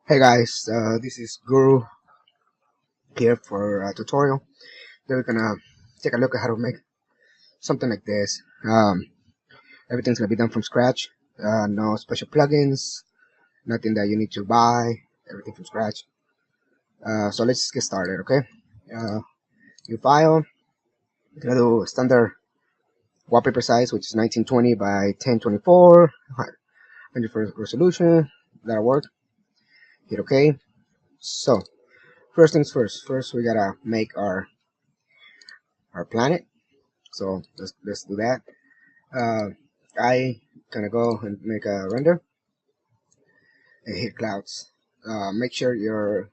Hey guys, this is Guru here for a tutorial. We're gonna take a look at how to make something like this. Everything's gonna be done from scratch. No special plugins, nothing that you need to buy. Everything from scratch. So let's get started, okay? Uh, New file. We're gonna do standard wallpaper size, which is 1920 by 1024, 100 resolution. That'll work. Hit OK. So first things first. First we gotta make our planet. So let's do that. Uh, I gonna go and make a render and hit clouds. Make sure you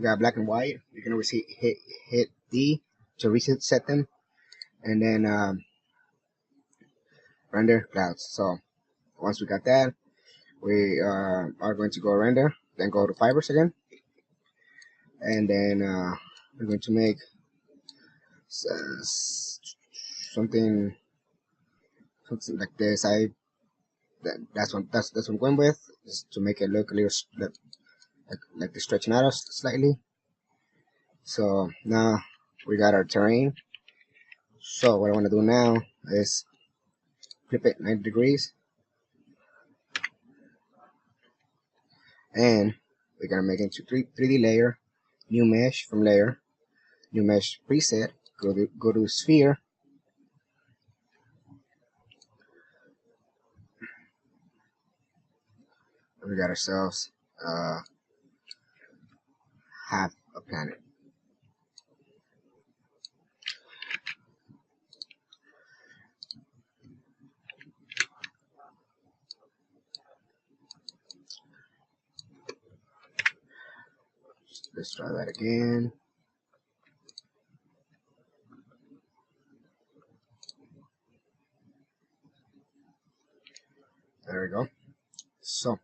got black and white. You can always hit D to reset them, and then render clouds. So once we got that, we are going to go render, then go to fibers again, and then we're going to make something something like this. That's what I'm going with, just to make it look a little like they're stretching out us slightly. So now we got our terrain. So what I want to do now is flip it 90 degrees, and we're gonna make it into 3D layer, new mesh from layer, new mesh preset. Go to sphere. We got ourselves uh, half a planet. Let's try that again. There we go. So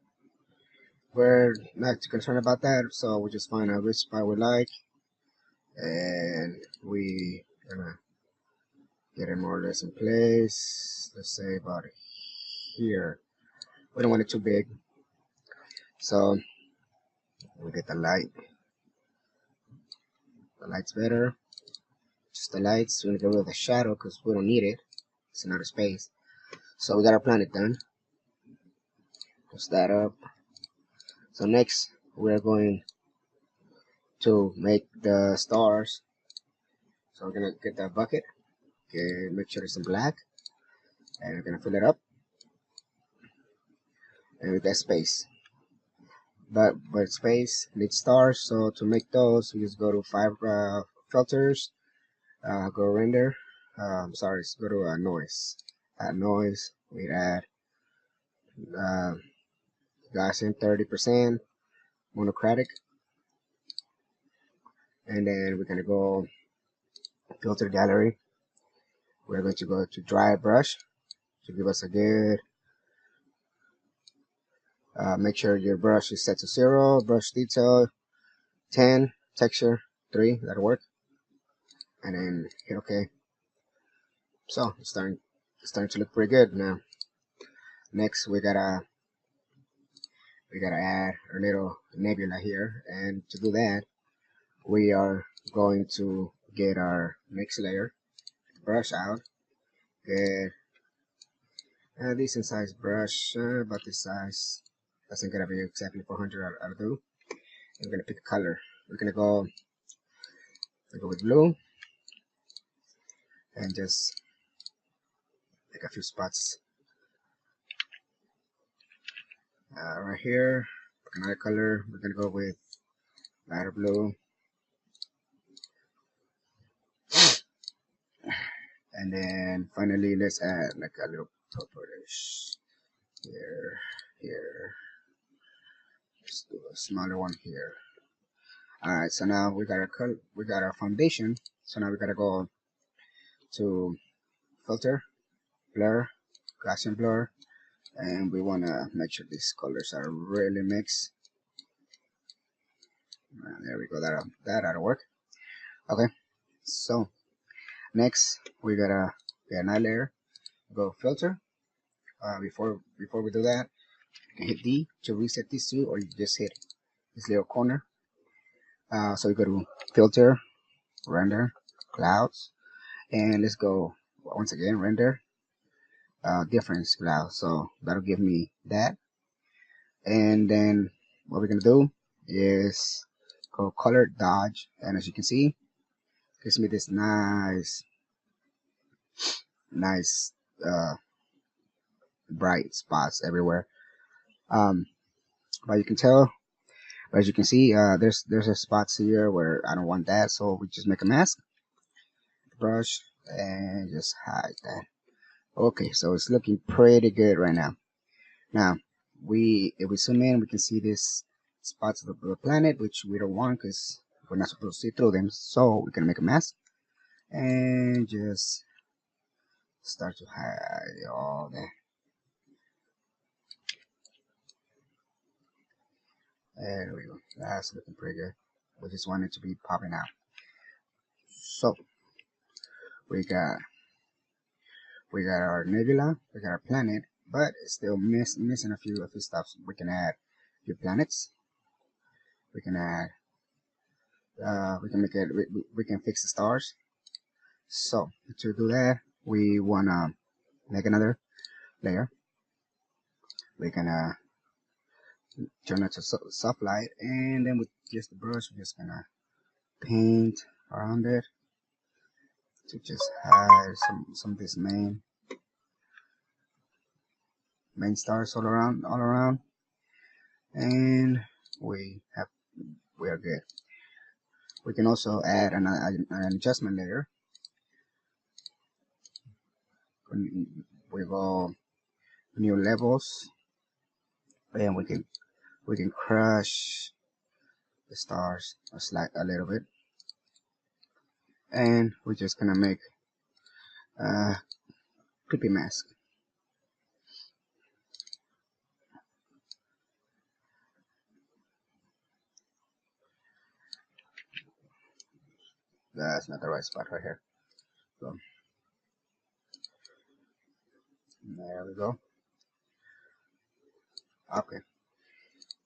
we're not too concerned about that. So we just find out which spot we like, and we gonna get it more or less in place. Let's say about here. We don't want it too big, so we get the light. The light's better. Just the lights. We're gonna get rid of the shadow because we don't need it. It's another space. So we got our planet done. Close that up. So next we're going to make the stars. So we're gonna get that bucket. Okay, make sure it's in black, and we're gonna fill it up, and we got space. But space needs stars. So to make those, we just go to filters, go render. Sorry, go to noise. Add noise. We add uh, Gaussian 30%, monochromatic, and then we're gonna go filter gallery. We're going to go to dry brush to give us a good. Make sure your brush is set to 0. Brush detail 10. Texture 3. That'll work. And then hit OK. So it's starting to look pretty good now. Next we gotta add our little nebula here, and to do that we are going to get our mix layer, brush out, get a decent size brush, about this size. Doesn't gotta be exactly 400. I'll do. And we're gonna pick a color. We're gonna go with blue, and just pick a few spots right here. Pick another color. We're gonna go with lighter blue, and then finally let's add like a little purplish here. Let's do a smaller one here. Alright, so now we got our color, we got our foundation. So now we gotta go to filter, blur, Gaussian blur, and we wanna make sure these colors are really mixed. There we go. That'll work. Okay. So next we gotta get another layer. Go filter. Before we do that, can hit D to reset these two, or you just hit this little corner. So we go to filter, render, clouds, and let's go once again render difference cloud. So that'll give me that. And then what we're gonna do is go color dodge, and as you can see, gives me this nice uh, bright spots everywhere. But you can tell, as you can see, there's a spots here where I don't want that, so we just make a mask, brush, and just hide that. Okay, so it's looking pretty good right now. Now, if we zoom in, we can see this spots of the planet, which we don't want because we're not supposed to see through them. So we're gonna make a mask and just start to hide all that. There we go. That's looking pretty good. We just want it to be popping out. So we got our nebula, we got our planet, but it's still missing a few stuff. We can add a few planets. We can add. We can make it. We can fix the stars. So to do that, we wanna make another layer. We're gonna turn it to soft light, and then with just the brush, we're just gonna paint around it to just hide some of this main stars all around, and we are good. We can also add an adjustment layer. We go new levels, and we can crush the stars a little bit, and we're just gonna make a creepy mask. That's not the right spot right here. So there we go. Okay,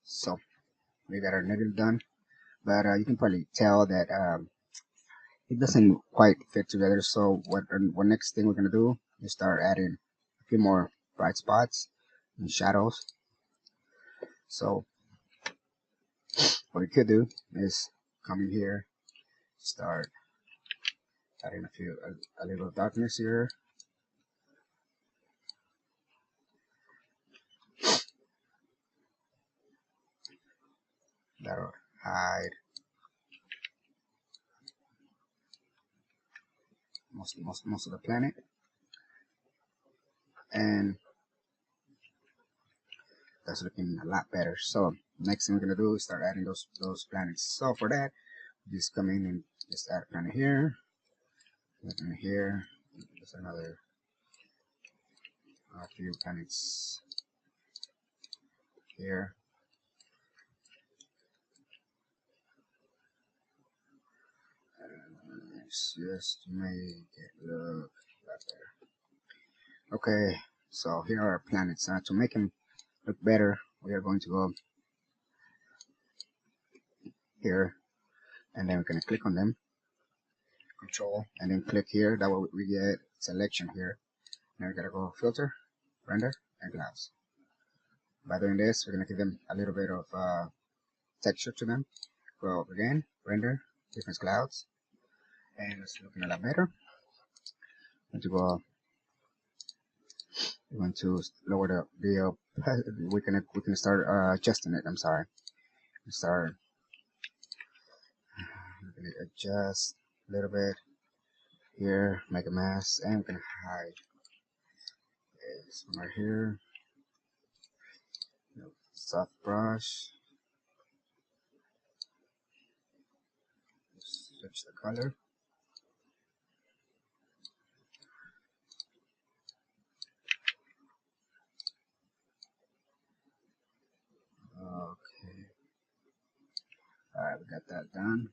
so we got our nebula done, but you can probably tell that it doesn't quite fit together. So what next thing we're gonna do is start adding a few more bright spots and shadows. So what we could do is come in here, start adding a little darkness here. That'll hide most of the planet, and that's looking a lot better. So next thing we're gonna do is start adding those planets. So for that, just come in and just add a planet here, and here. There's another a few planets here. Let's just make it look better. Okay, so here are our planets. To make them look better, we are going to go here, and then we're going to click on them, control, and then click here. That way we get selection here. Now we got to go filter, render, and clouds. By doing this, we're going to give them a little bit of texture to them. Go again, render, different clouds, and it's looking a lot better. We're going to lower the we can start adjusting it. I'm sorry. Start adjust a little bit here, make a mask, and we're gonna hide this one right here. Soft brush. Switch the color. Okay. Alright, we got that done.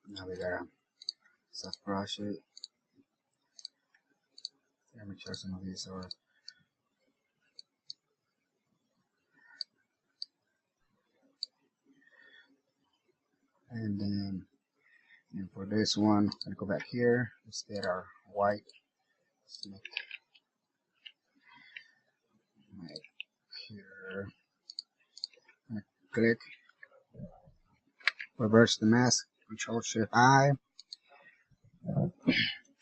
Now we gotta soft brush it. Let me try some of these are and for this one, I'm gonna go back here. Let's get our white. Let's make here. I'm gonna click, reverse the mask, Control Shift I,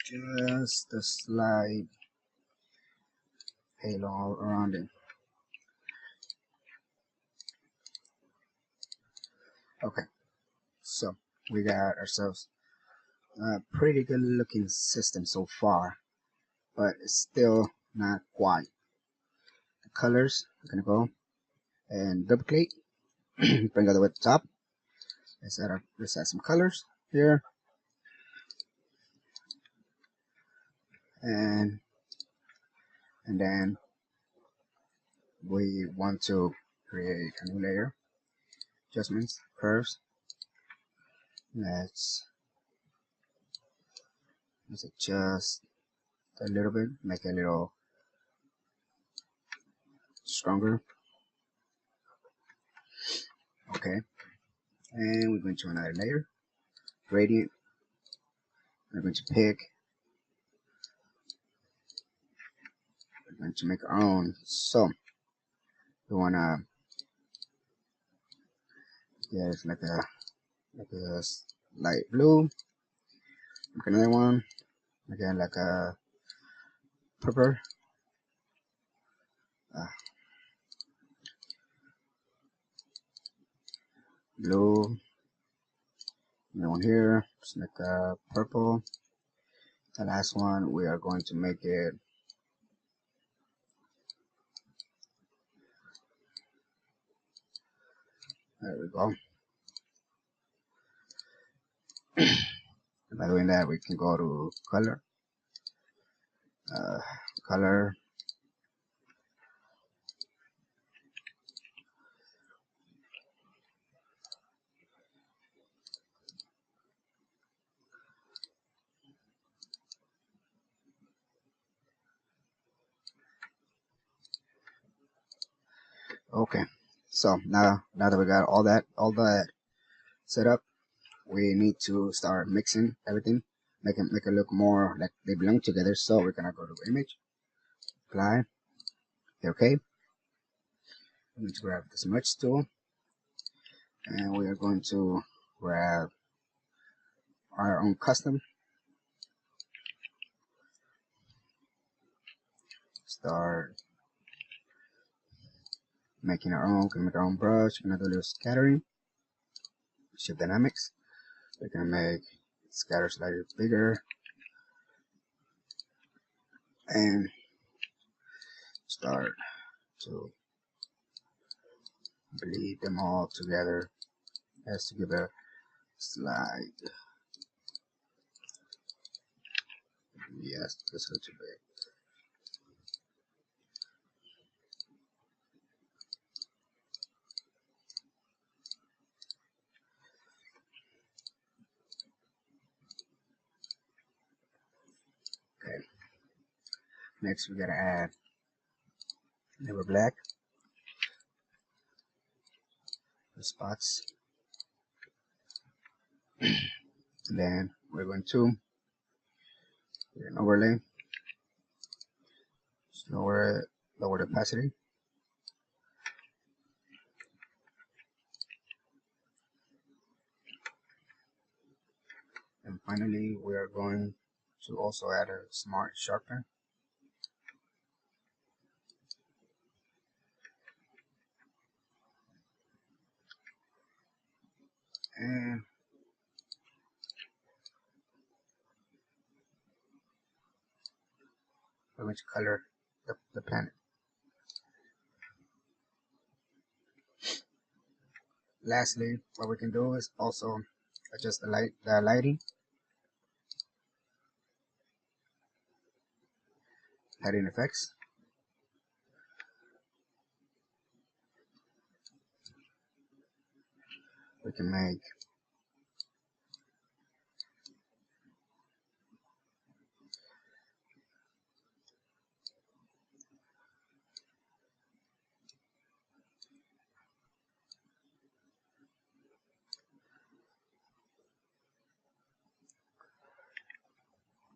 just a slight halo all around it. Okay, so we got ourselves a pretty good looking system so far, but it's still not quite. The colors, I'm gonna go and double click, bring it all the way to the top. Let's add some colors here, and then we want to create a new layer. Adjustments, curves. Let's adjust a little bit, make it a little stronger. Okay, and we're going to another layer, gradient. We're going to we're going to make our own. So we wanna get like a light blue. Make another one again like a purple. Blue. Another one here. Just make a purple. The last one we are going to make it there we go. By doing that, we can go to color, color, okay. So now that we got all that set up, we need to start mixing everything, make it look more like they belong together. So we're gonna go to image, apply, okay. I'm going to grab the smudge tool, and we are going to grab our own custom, start making our own. Gonna make our own brush. Gonna do a little scattering, shift dynamics. We're gonna make scatter slightly bigger and start to bleed them all together as to give a slight, yes, that's a little too big. Okay, next we gotta add Never Black, the spots, and then we're going to do an overlay, just lower the opacity, and finally we are going to also add a smart sharpener. And we're going to color the planet. Lastly, what we can do is also adjust the lighting, lighting effects. We can make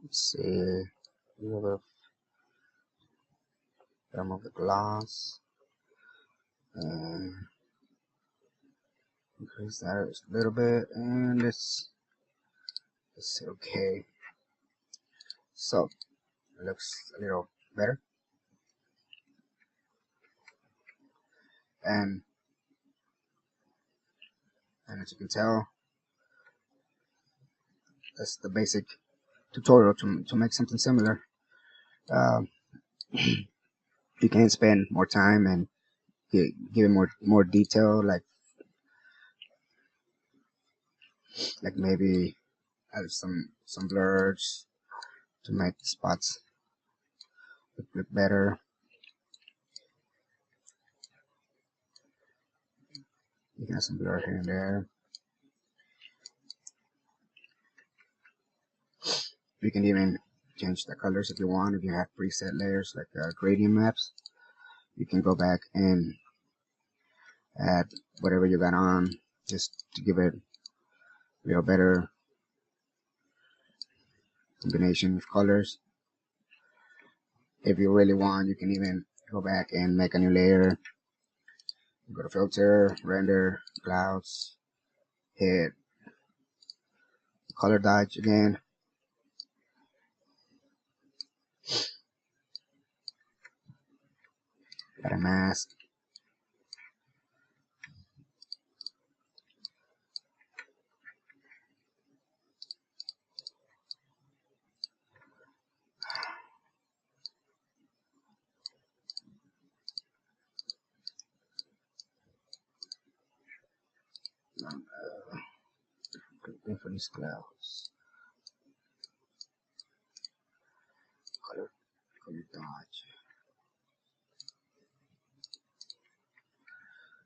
Let's see. Remove the gloss and increase that a little bit, and it's okay. So it looks a little better, and as you can tell, that's the basic tutorial to make something similar. Um, you can spend more time and give it more detail, like maybe add some blurs to make the spots look better. You can add some blur here and there. You can even change the colors if you want. If you have preset layers like gradient maps, you can go back and add whatever you got on just to give it a little better combination of colors. If you really want, you can even go back and make a new layer. Go to filter, render, clouds, hit color dodge again. Got a mask. Looking for these clouds. Color dodge.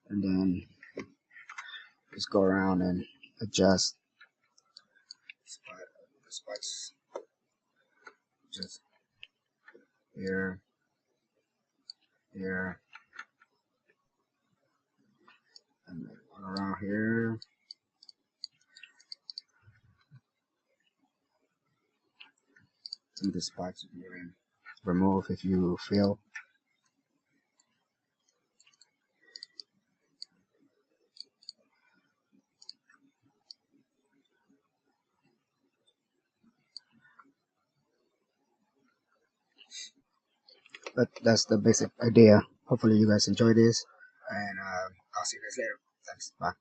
And then just go around and adjust the spots just here, here, and then all around here. Some of the spots you can remove if you feel. But that's the basic idea. Hopefully you guys enjoy this, and I'll see you guys later. Thanks. Bye.